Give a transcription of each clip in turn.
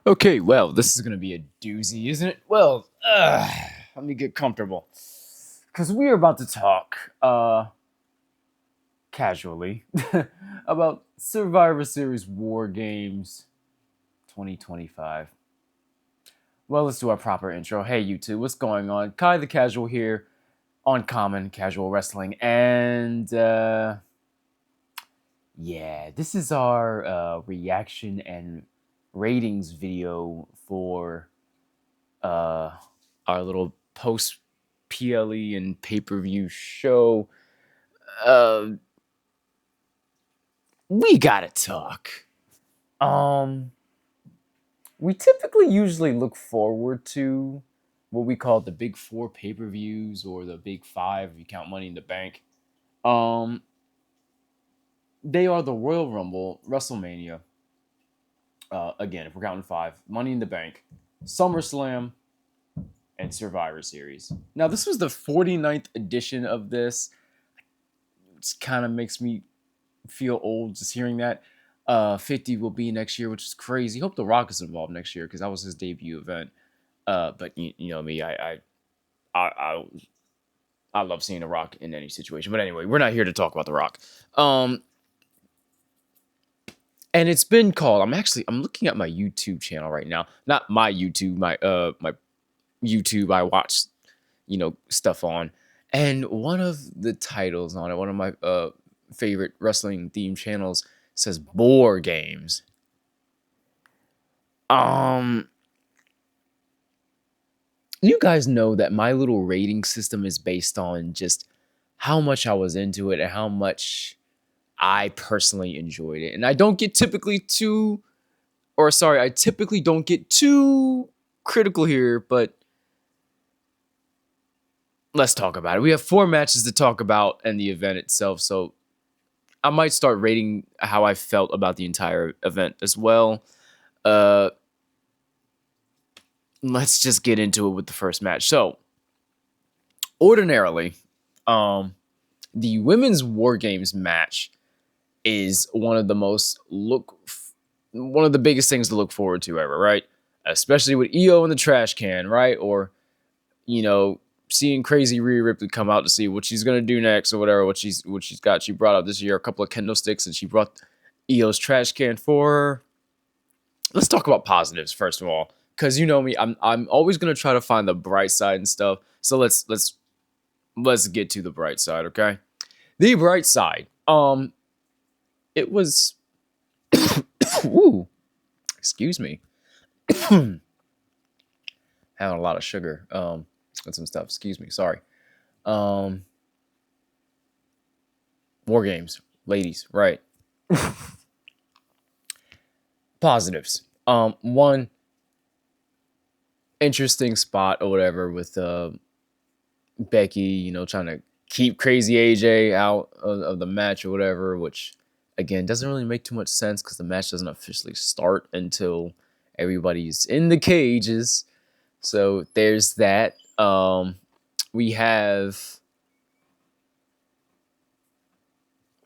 Okay, well, this is gonna be a doozy, isn't it? Well, let me get comfortable. Because we are about to talk, casually, about Survivor Series War Games 2025. Well, let's do our proper intro. Hey, YouTube, what's going on? Kai the Casual here on Common Casual Wrestling. And, yeah, this is our reaction and ratings video for our little post PLE and pay per view show. Uh, we gotta talk. Um, we typically usually look forward to what we call the big four pay per views or the big five if you count Money in the Bank. Um, they are the Royal Rumble, WrestleMania. Again, if we're counting five, Money in the Bank, SummerSlam, and Survivor Series. Now, this was the 49th edition of this. It kind of makes me feel old just hearing that. 50 will be next year, which is crazy. Hope The Rock is involved next year because that was his debut event. But you know me, I I love seeing The Rock in any situation. But anyway, we're not here to talk about The Rock. And it's been called. I'm looking at my YouTube channel right now. Not my YouTube, my YouTube I watch, stuff on. And one of the titles on it, one of my favorite wrestling themed channels says Boar Games. You guys know that my little rating system is based on just how much I was into it and how much I personally enjoyed it. And I typically don't get too critical here, but let's talk about it. We have 4 matches to talk about and the event itself, so I might start rating how I felt about the entire event as well. Let's just get into it with the first match. So, ordinarily, the women's War Games match is one of the biggest things to look forward to ever, right? Especially with EO in the trash can, right? Or, seeing crazy Rhea Ripley come out to see what she's gonna do next or whatever, what she's got. She brought out this year a couple of kendo sticks and she brought EO's trash can for her. Let's talk about positives first of all, because you know me, I'm always gonna try to find the bright side and stuff. So let's get to the bright side, okay? The bright side. It was ooh, excuse me. Having a lot of sugar. And some stuff. Excuse me. Sorry. War Games, ladies, right? Positives. One interesting spot or whatever with Becky, trying to keep crazy AJ out of the match or whatever, which again doesn't really make too much sense because the match doesn't officially start until everybody's in the cages. So there's that. We had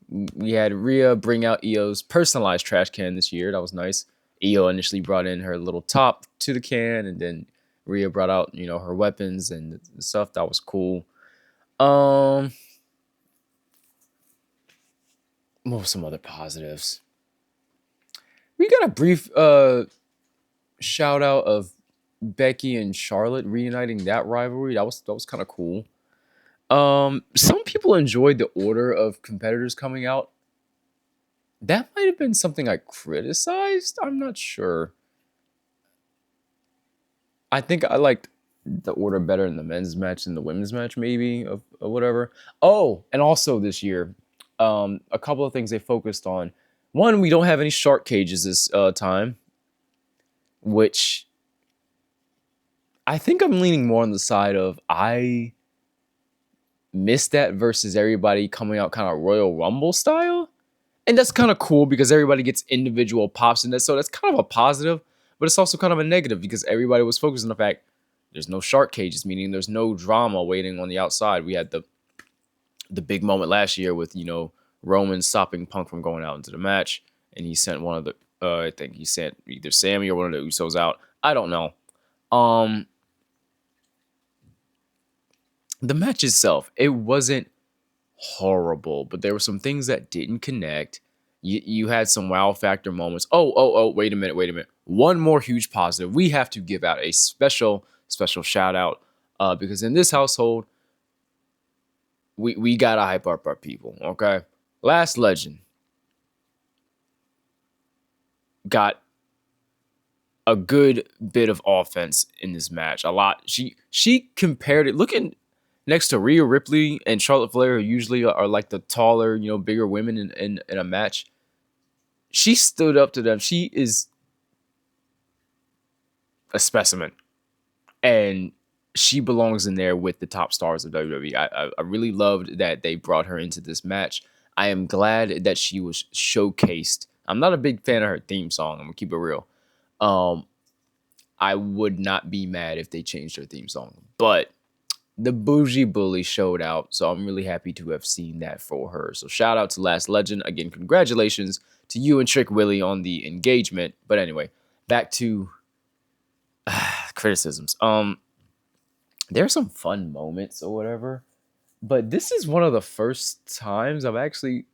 Rhea bring out EO's personalized trash can this year. That was nice. EO initially brought in her little top to the can, and then Rhea brought out, her weapons and stuff. That was cool. What were some other positives? We got a brief shout out of Becky and Charlotte reuniting that rivalry. That was kind of cool. Some people enjoyed the order of competitors coming out. That might have been something I criticized. I'm not sure. I think I liked the order better in the men's match than the women's match, maybe, of whatever. Oh, and also this year, a couple of things they focused on. One, we don't have any shark cages this time, which I think I'm leaning more on the side of I missed that versus everybody coming out kind of Royal Rumble style. And that's kind of cool because everybody gets individual pops in that. So that's kind of a positive, but it's also kind of a negative because everybody was focused on the fact there's no shark cages, meaning there's no drama waiting on the outside. We had the big moment last year with, Roman stopping Punk from going out into the match. And he sent one of the I think he sent either Sammy or one of the Usos out. I don't know. Um, the match itself, it wasn't horrible, but there were some things that didn't connect. You had some wow factor moments. Oh, wait a minute. One more huge positive. We have to give out a special shout out because in this household, we gotta hype up our people, okay? Last Legend got a good bit of offense in this match. A lot. She compared it looking next to Rhea Ripley and Charlotte Flair, who usually are like the taller, bigger women in a match. She stood up to them. She is a specimen, and she belongs in there with the top stars of WWE. I really loved that they brought her into this match. I am glad that she was showcased. I'm not a big fan of her theme song. I'm gonna keep it real. Um, I would not be mad if they changed her theme song, but the bougie bully showed out, so I'm really happy to have seen that for her. So shout out to Last Legend again. Congratulations to you and Trick Willie on the engagement. But anyway, back to criticisms. There are some fun moments or whatever, but this is one of the first times I've actually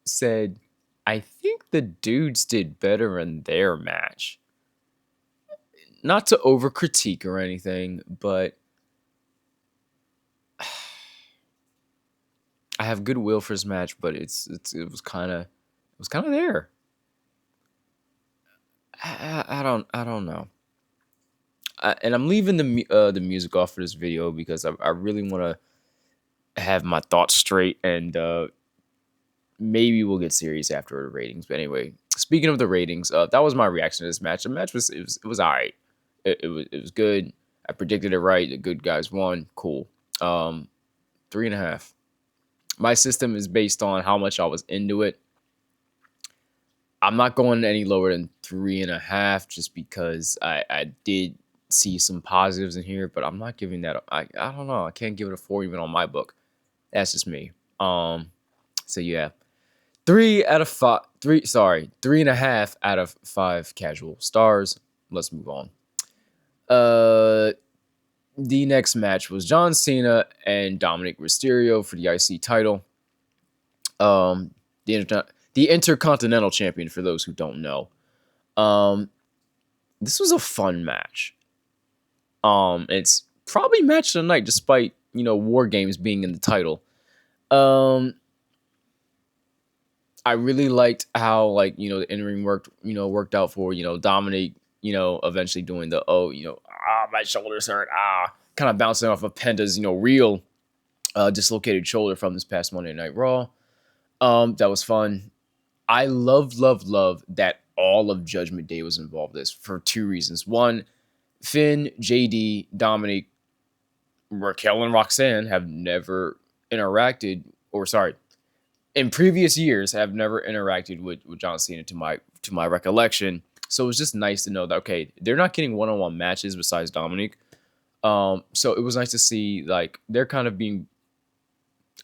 said I think the dudes did better in their match. Not to over critique or anything, but I have goodwill for this match, but it was kind of there. I don't know. And I'm leaving the music off for this video because I really want to have my thoughts straight, and maybe we'll get serious after the ratings. But anyway, speaking of the ratings, that was my reaction to this match. The match was all right. It was good. I predicted it right. The good guys won. Cool. 3.5. My system is based on how much I was into it. I'm not going any lower than 3.5 just because I did see some positives in here, but I'm not giving that. I don't know. I can't give it a 4 even on my book. That's just me. So yeah, 3 out of 5. 3.5 out of 5 casual stars. Let's move on. The next match was John Cena and Dominic Mysterio for the IC title. The Intercontinental Champion, for those who don't know. This was a fun match. It's probably match of the night, despite War Games being in the title. I really liked how the in ring worked out for Dominic. Eventually doing the my shoulders hurt, kind of bouncing off of Penta's real dislocated shoulder from this past Monday Night Raw. That was fun. I love that all of Judgment Day was involved in this for 2 reasons. One, Finn, JD, Dominic, Raquel, and Roxanne have never interacted, in previous years have never interacted with John Cena to my recollection. So it was just nice to know that, okay, they're not getting one-on-one matches besides Dominic. So it was nice to see they're kind of being,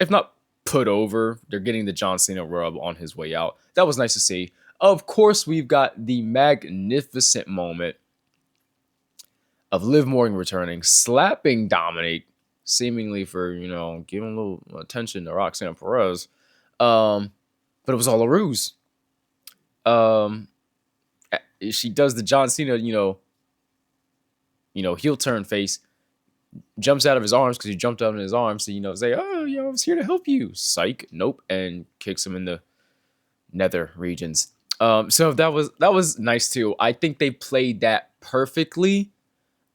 if not put over, they're getting the John Cena rub on his way out. That was nice to see. Of course, we've got the magnificent moment of Liv Morgan returning, slapping Dominic, seemingly for, giving a little attention to Roxanne Perez. But it was all a ruse. She does the John Cena, heel turn face, jumps out of his arms because he jumped out in his arms to, say, oh, I was here to help you. Psych. Nope. And kicks him in the nether regions. So that was nice too. I think they played that perfectly.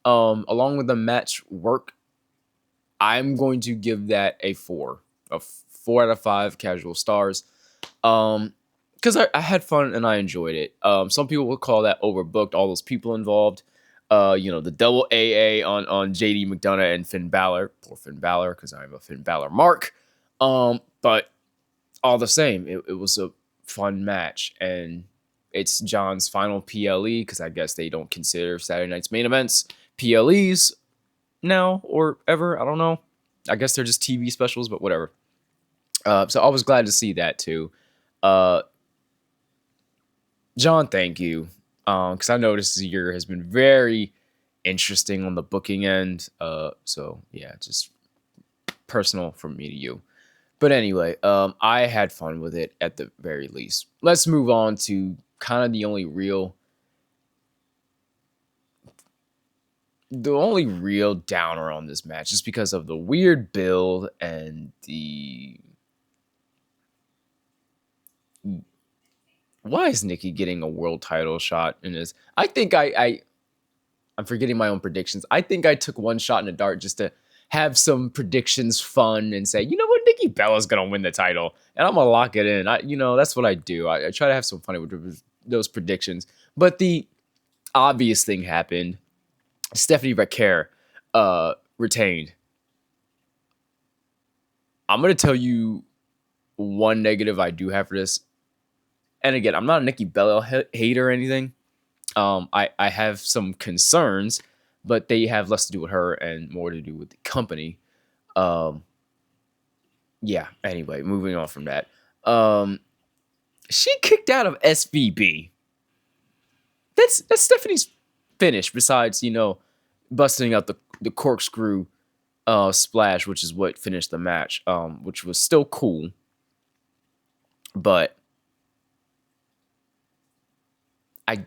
Along with the match work, I'm going to give that a 4. A 4 out of 5 casual stars. Because I had fun and I enjoyed it. Some people would call that overbooked, all those people involved. The double AA on JD McDonough and Finn Balor. Poor Finn Balor, because I'm a Finn Balor mark. But all the same, it was a fun match. And it's John's final PLE, because I guess they don't consider Saturday night's main events PLEs now or ever. I don't know. I guess they're just TV specials, but whatever. So I was glad to see that too. John, thank you. Because I noticed this year has been very interesting on the booking end. So yeah, just personal from me to you. But anyway, I had fun with it at the very least. Let's move on to kind of the only real downer on this match, just because of the weird build and the why is Nikki getting a world title shot in this? I think I'm forgetting my own predictions. I think I took one shot in the dark just to have some predictions fun and say, you know what, Nikki Bella's gonna win the title, and I'm gonna lock it in. That's what I do. I try to have some fun with those predictions. But the obvious thing happened. Stephanie Becker retained. I'm gonna tell you one negative I do have for this. And again, I'm not a Nikki Bella hater or anything. I have some concerns, but they have less to do with her and more to do with the company. Um, yeah. Anyway, moving on from that. Um, she kicked out of SVB. That's Stephanie's finish. Besides, busting out the corkscrew splash, which is what finished the match. Which was still cool, but I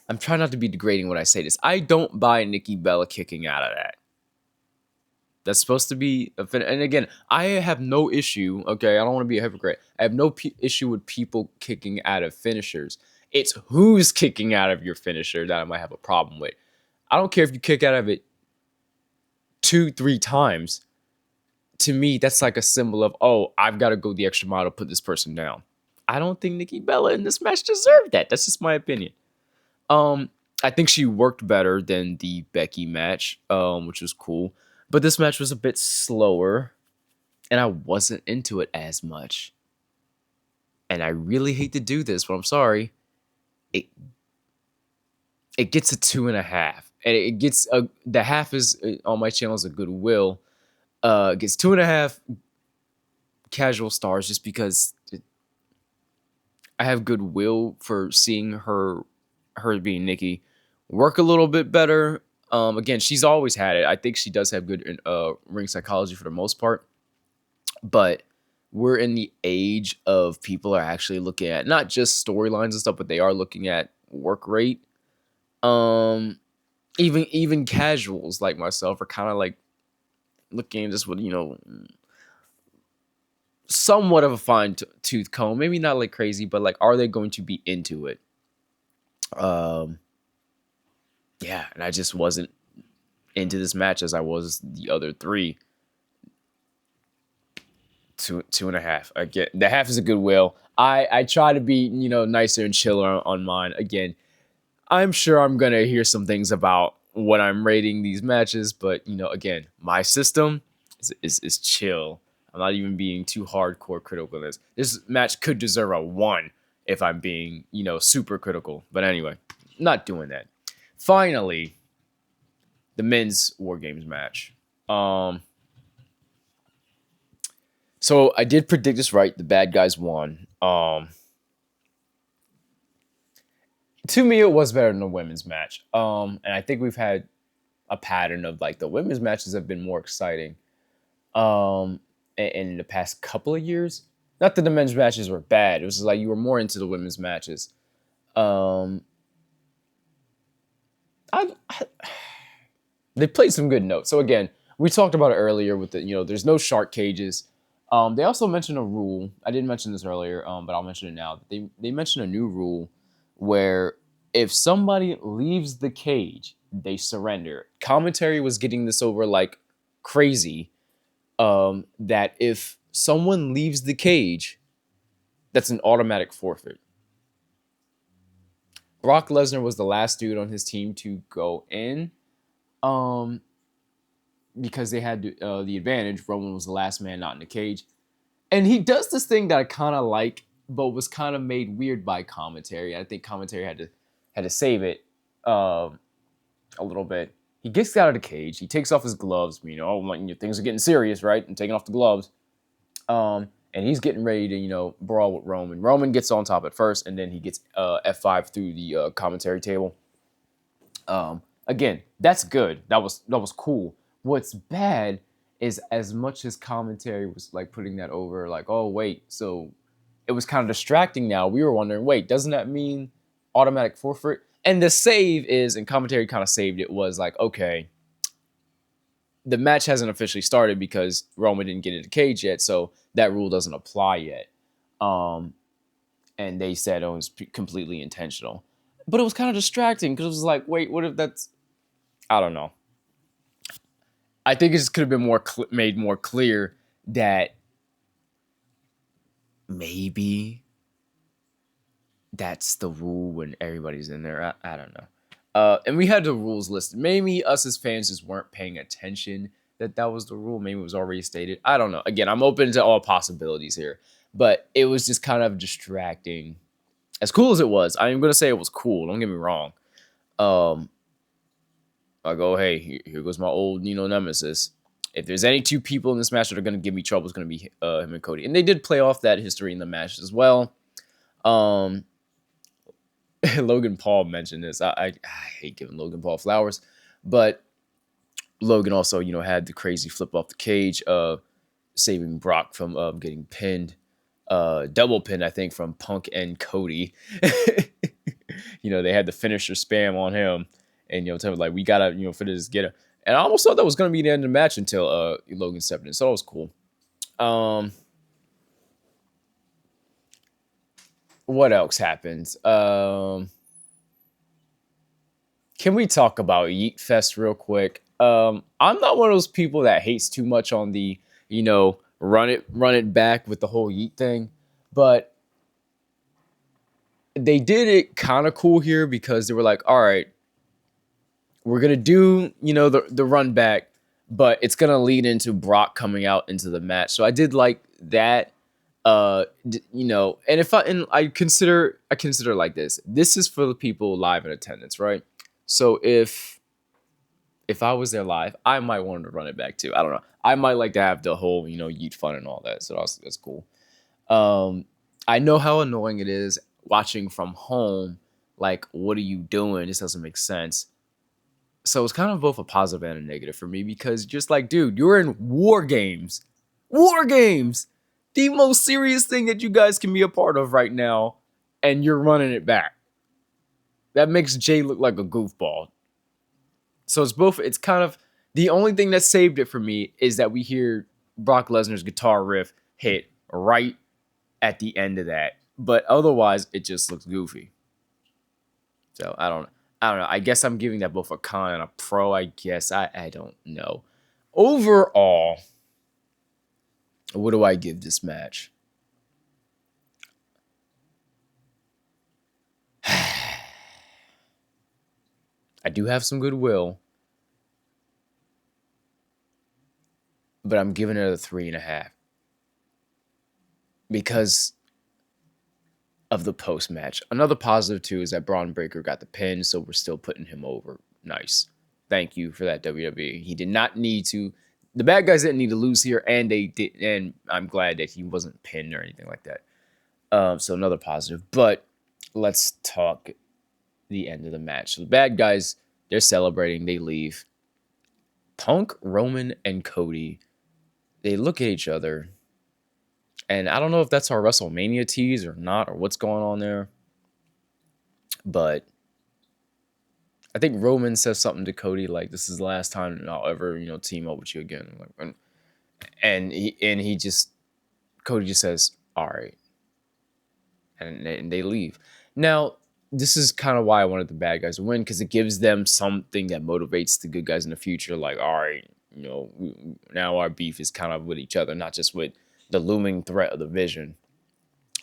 I'm trying not to be degrading when I say this. I don't buy Nikki Bella kicking out of that. That's supposed to be a fin. And again, I have no issue. Okay, I don't want to be a hypocrite. I have no issue with people kicking out of finishers. It's who's kicking out of your finisher that I might have a problem with. I don't care if you kick out of it 2, 3 times. To me, that's like a symbol of, oh, I've got to go the extra mile to put this person down. I don't think Nikki Bella in this match deserved that. That's just my opinion. Um, I think she worked better than the Becky match, which was cool. But this match was a bit slower, and I wasn't into it as much. And I really hate to do this, but I'm sorry. It it gets a 2.5, and it gets the half is on my channel is a goodwill. It gets 2.5 casual stars just because I have goodwill for seeing her being Nikki work a little bit better. Again, she's always had it. I think she does have good ring psychology for the most part, but we're in the age of people are actually looking at not just storylines and stuff, but they are looking at work rate. Um, even casuals like myself are kind of like looking at this with somewhat of a fine tooth comb. Maybe not like crazy, but like, are they going to be into it? Um, yeah, and I just wasn't into this match as I was the other three. 2.5. I get the half is a goodwill. I try to be nicer and chiller on mine. Again, I'm sure I'm gonna hear some things about what I'm rating these matches, but again, my system is chill. I'm not even being too hardcore critical of this. This match could deserve a 1 if I'm being super critical. But anyway, not doing that. Finally, the men's War Games match. So I did predict this right. The bad guys won. To me, it was better than the women's match. And I think we've had a pattern of like the women's matches have been more exciting. In the past couple of years. Not that the men's matches were bad. It was just like you were more into the women's matches. I they played some good notes. So again, we talked about it earlier with there's no shark cages. They also mentioned a rule. I didn't mention this earlier, but I'll mention it now. They mentioned a new rule where if somebody leaves the cage, they surrender. Commentary was getting this over like crazy. That if someone leaves the cage, that's an automatic forfeit. Brock Lesnar was the last dude on his team to go in. Um, because they had the advantage. Roman was the last man not in the cage. And he does this thing that I kind of like, but was kind of made weird by commentary. I think commentary had to save it a little bit. He gets out of the cage. He takes off his gloves. Things are getting serious, right? And taking off the gloves. and he's getting ready to, brawl with Roman. Roman gets on top at first, and then he gets F5 through the commentary table. Again, that's good. That was cool. What's bad is as much as commentary was like putting that over, like, oh wait, so it was kind of distracting. Now we were wondering, wait, doesn't that mean automatic forfeit? And the save is, and commentary kind of saved it, was like, okay, the match hasn't officially started because Roman didn't get into the cage yet, so that rule doesn't apply yet. And they said it was completely intentional, but it was kind of distracting because it was like, wait, what if that's? I don't know. I think it just could have been made more clear that maybe that's the rule when everybody's in there. I don't know. And we had the rules listed. Maybe us as fans just weren't paying attention that was the rule. Maybe it was already stated. I don't know. Again, I'm open to all possibilities here, but it was just kind of distracting. As cool as it was, I'm going to say it was cool. Don't get me wrong. I go, hey, here goes my old, nemesis. If there's any two people in this match that are going to give me trouble, it's going to be him and Cody. And they did play off that history in the match as well. Logan Paul mentioned this. I hate giving Logan Paul flowers, but Logan also, had the crazy flip off the cage, saving Brock from getting pinned, double pinned, I think, from Punk and Cody. They had the finisher spam on him, and tell me like, we gotta, finish this, get it. And I almost thought that was gonna be the end of the match until Logan stepped in, so that was cool. What else happened? Can we talk about Yeet Fest real quick? I'm not one of those people that hates too much on the, run it back with the whole Yeet thing, but they did it kind of cool here because they were like, all right, we're gonna do, the run back, but it's gonna lead into Brock coming out into the match. So I did like that. And I consider like this. This is for the people live in attendance, right? So if I was there live, I might want to run it back too. I don't know. I might like to have the whole, Yeet fun and all that. So that's cool. I know how annoying it is watching from home. Like, what are you doing? This doesn't make sense. So it's kind of both a positive and a negative for me because just like, dude, you're in War Games. War Games! The most serious thing that you guys can be a part of right now, and you're running it back. That makes Jay look like a goofball. So it's kind of, the only thing that saved it for me is that we hear Brock Lesnar's guitar riff hit right at the end of that. But otherwise, it just looks goofy. So I don't know. I guess I'm giving that both a con and a pro, I guess. I don't know. Overall, what do I give this match? I do have some goodwill, but I'm giving it a 3.5 because of the post match. Another positive too is that Braun Breaker got the pin, so we're still putting him over. Nice. Thank you for that, WWE. He did not need to. The bad guys didn't need to lose here, and they did. And I'm glad that he wasn't pinned or anything like that. So another positive. But let's talk the end of the match. So the bad guys, they're celebrating. They leave. Punk, Roman, and Cody, they look at each other. And I don't know if that's our WrestleMania tease or not, or what's going on there. But I think Roman says something to Cody like, "This is the last time I'll ever, team up with you again." And he just, Cody just says, "All right," and they leave. Now, this is kind of why I wanted the bad guys to win, because it gives them something that motivates the good guys in the future. Like, all right, now our beef is kind of with each other, not just with the looming threat of the Vision.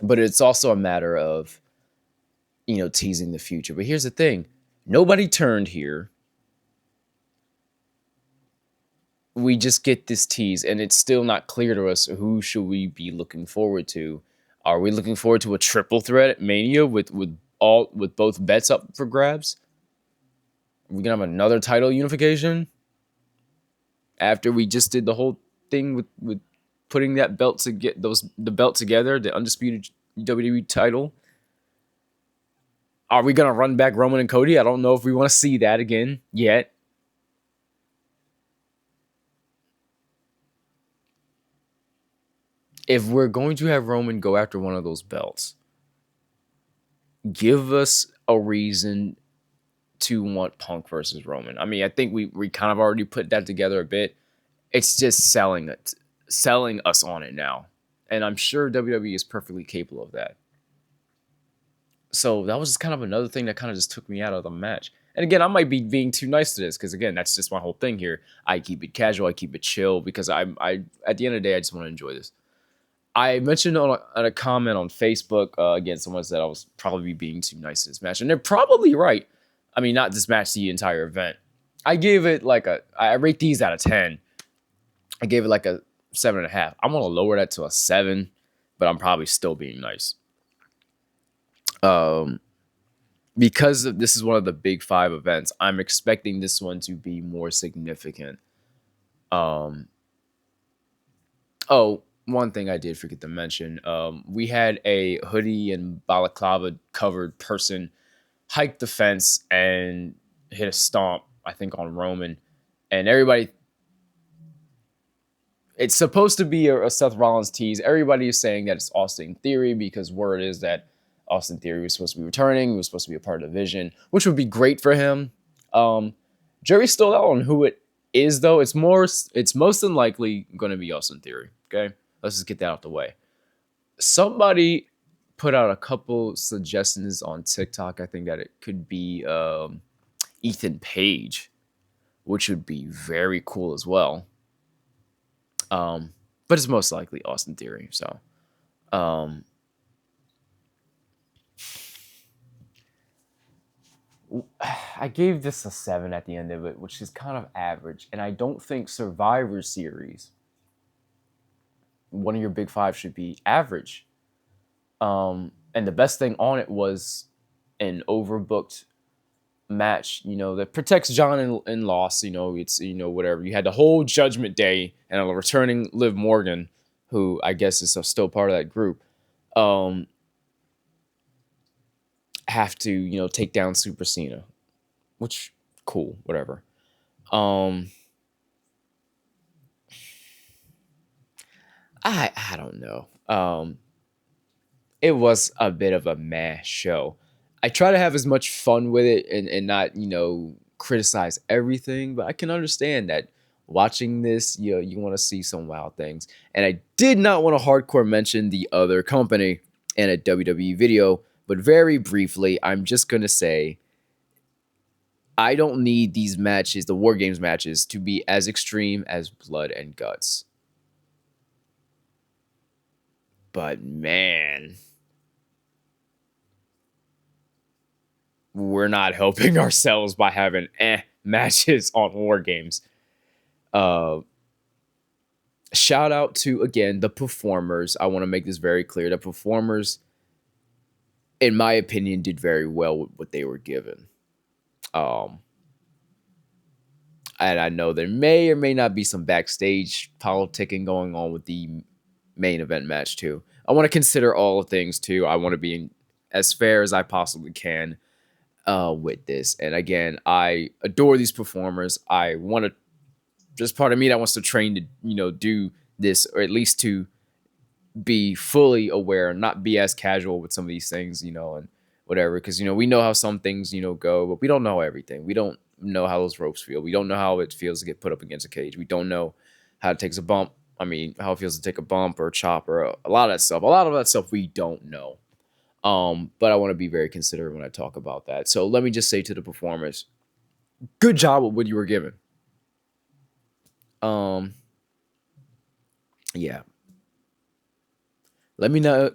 But it's also a matter of, teasing the future. But here's the thing. Nobody turned here. We just get this tease, and it's still not clear to us who should we be looking forward to. Are we looking forward to a triple threat at Mania with both bets up for grabs? Are we gonna have another title unification after we just did the whole thing with putting that belt to get the belt together, the undisputed WWE title. Are we gonna run back Roman and Cody? I don't know if we want to see that again yet. If we're going to have Roman go after one of those belts, give us a reason to want Punk versus Roman. I mean, I think we kind of already put that together a bit. It's just selling us on it now. And I'm sure WWE is perfectly capable of that. So that was just kind of another thing that kind of just took me out of the match. And again, I might be being too nice to this because again, that's just my whole thing here. I keep it casual, I keep it chill because I at the end of the day, I just want to enjoy this. I mentioned on a comment on Facebook, again, someone said I was probably being too nice to this match, and they're probably right. I mean, not this match, the entire event. I gave it like I rate these out of 10. I gave it like a 7.5. I'm gonna lower that to a 7, but I'm probably still being nice. Um, because this is one of the big 5 events, I'm expecting this one to be more significant. Oh, one thing I did forget to mention. We had a hoodie and balaclava covered person hike the fence and hit a stomp, I think, on Roman. And everybody, it's supposed to be a Seth Rollins tease. Everybody is saying that it's Austin Theory because word is that Austin Theory was supposed to be returning. He was supposed to be a part of the Vision, which would be great for him. Jury's still out on who it is, though. It's most than likely going to be Austin Theory. Okay, let's just get that out the way. Somebody put out a couple suggestions on TikTok. I think that it could be Ethan Page, which would be very cool as well. But it's most likely Austin Theory. So, I gave this a 7 at the end of it, which is kind of average. And I don't think Survivor Series, one of your big 5, should be average. And the best thing on it was an overbooked match, that protects John and Loss. It's, whatever. You had the whole Judgment Day and a returning Liv Morgan, who I guess is still part of that group, have to, take down Super Cena, which, cool, whatever. I don't know. It was a bit of a meh show. I try to have as much fun with it and not, criticize everything, but I can understand that watching this, you want to see some wild things. And I did not want to hardcore mention the other company in a WWE video, but very briefly, I'm just going to say I don't need these matches, the War Games matches, to be as extreme as Blood and Guts. But man, we're not helping ourselves by having matches on War Games. Shout out to, again, the performers. I want to make this very clear. The performers, in my opinion, did very well with what they were given. And I know there may or may not be some backstage politicking going on with the main event match too. I want to consider all things too. I want to be as fair as I possibly can with this. And again, I adore these performers. I want to, there's part of me that wants to train to, do this, or at least to be fully aware and not be as casual with some of these things, and whatever. Because, we know how some things, go, but we don't know everything. We don't know how those ropes feel. We don't know how it feels to get put up against a cage. We don't know how it takes a bump. I mean, how it feels to take a bump or a chop or a lot of that stuff. A lot of that stuff we don't know. But I want to be very considerate when I talk about that. So let me just say to the performers, good job with what you were given. Yeah. Let me know.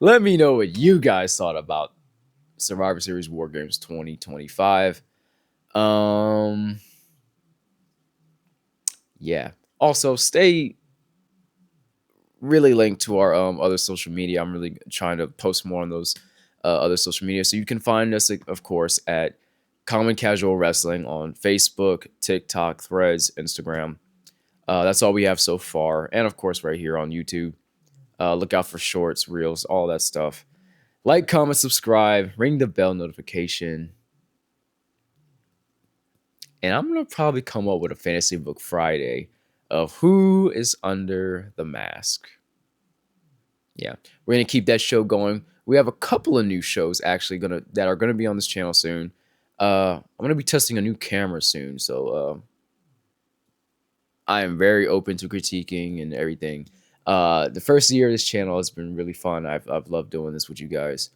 Let me know what you guys thought about Survivor Series War Games 2025. Yeah. Also, stay really linked to our other social media. I'm really trying to post more on those other social media. So you can find us, of course, at Common Casual Wrestling on Facebook, TikTok, Threads, Instagram. That's all we have so far. And of course, right here on YouTube. Look out for shorts, reels, all that stuff. Like, comment, subscribe, ring the bell notification. And I'm going to probably come up with a fantasy book Friday of who is under the mask. Yeah, we're going to keep that show going. We have a couple of new shows actually that are going to be on this channel soon. I'm going to be testing a new camera soon. So I am very open to critiquing and everything. The first year of this channel has been really fun. I've loved doing this with you guys.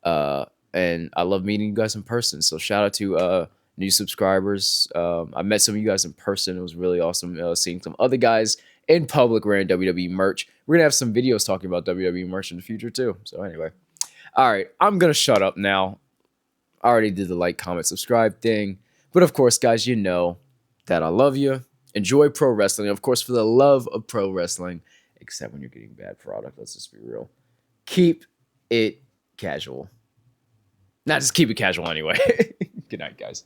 And I love meeting you guys in person. So shout out to new subscribers. I met some of you guys in person. It was really awesome seeing some other guys in public wearing WWE merch. We're going to have some videos talking about WWE merch in the future too. So anyway. All right. I'm going to shut up now. I already did the like, comment, subscribe thing. But of course, guys, you know that I love you. Enjoy pro wrestling. Of course, for the love of pro wrestling. Except when you're getting bad product. Let's just be real. Keep it casual. Not just keep it casual anyway. Good night, guys.